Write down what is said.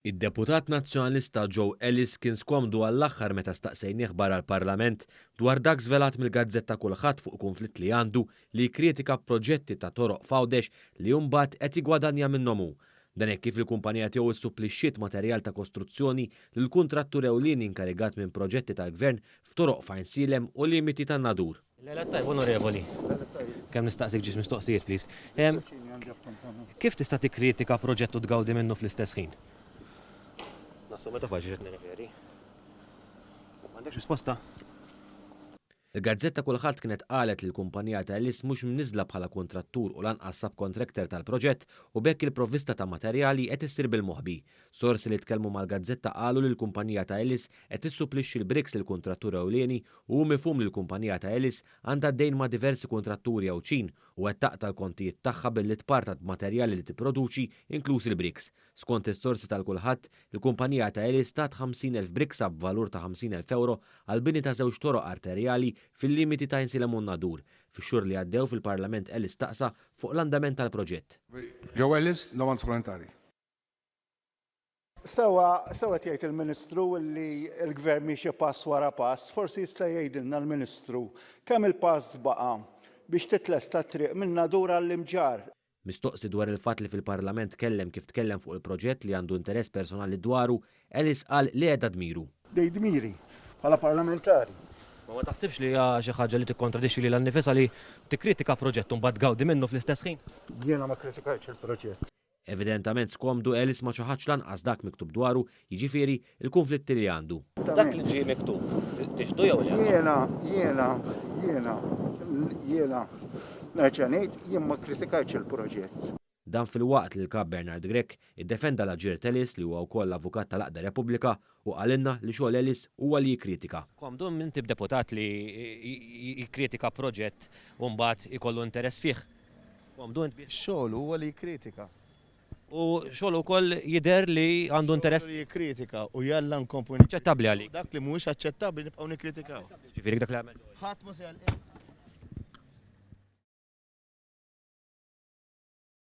Id-Deputat Nazzjonalista Joe Ellis kien skomdu għall-aħħar meta staqsejnieh barra l-Parlament dwar dak żvelat mill-Gazzetta Kulħadd fuq konflitt li għandu li jikkritika proġetti ta' toroq fawdex li mbagħad qed jigwadanja minnhom hu. Dan hekk kif il-kumpanija tiegħu issupplixxiet materjal ta' kostruzzjoni lil kuntrattur ewlieni inkarigat minn proġetti tal-Gvern f'toroq fajnsilem u limiti tan-nadur. Lejla tajb, onorevoli. Kemm nistaqsik ġis mistoqsijiet, please. Kif tista' tikkritika proġett u tgawdi minnu fl-istess ħin? Nasu meta faċli qed nirreferi. M'għandekx risposta? Il-Gazzetta Kulħadd kienet qalet li l-kumpanija ta' Ellis mhux mniżla bħala kontrattur u lanqas subcontractor tal-proġett u bekk il-provvista ta' materjali qed issir bil-moħbi. Sorsi li tkellmu mal-Gazzetta qalu li l-kumpanija ta' Ellis qed tissupplixxi l-briks lil kuntrattur ewlieni u mifhum li l-kumpanija ta' Ellis għandha dejn ma' diversi kontratturi ewċin u qed taqta' l-kontijiet tagħha billi tparta b'materjali li tipproduċi inkluż il-briks. Skont is-sorsi tal-Kulħadd, il-kumpanija ta' Ellis tat 50,000 briksa b'valur ta' 50,000 euro għal bini ta' żewġ toroq arterjali fil-limiti ta' Insilem u Nadur. Fix-xhur li għaddew fil-Parlament Ellis staqsa fuq l-andament tal-proġett. Joe Ellis, l-ewwel parlamentari. Sewa jgħid il-Ministru li l-Gvern mixi pass wara pass, forsi jista' jgħidilna l-Ministru kemm il-pass baqa' biex titlesta triq minn Nadur għall-Imġar. Mistoqsi dwar il-fatt li fil-Parlament kellem kif tkellem fuq il-proġett li għandu interess personali dwaru, Ellis qal li qiegħda dmiru. Dej dmiri bħala parlamentari. Ma taħsibx li hija xi ħaġa li tikkontradixxi lil annifisha li tikkritika proġett u mbagħad tgawdi minnu fl-istess ħin? Jiena ma kritikajtx il-proġett. Evidentament skomdu Ellis ma ċaħax lanqas dak miktub dwaru, jiġifieri il-konflitti li għandu. Dak li ġie miktub, tixdu jew le? Jiena nerġa' ngħid jien ma kritikajtx il-proġett. Dan fil-waqt li l-Kap Bernard Grek iddefenda l-Aġir Ellis li huwa wkoll avukat tal-Aqda Repubblika u qalinna li xogħol Ellis huwa li jikkritika. Komdu inti b'deputat li jikkritika proġett u mbagħad ikollu interess fih. Komdu inti Xogħol huwa li jikkritika. u xogħol ukoll jidher li għandu interess Xogħol jikkritika u jalla nkomplu aċċettabbli għalik. dak li mhuwiex aċċettabbli nibqgħu nikkritikaw. Ġifieri dak li għamel. Ħadd ma se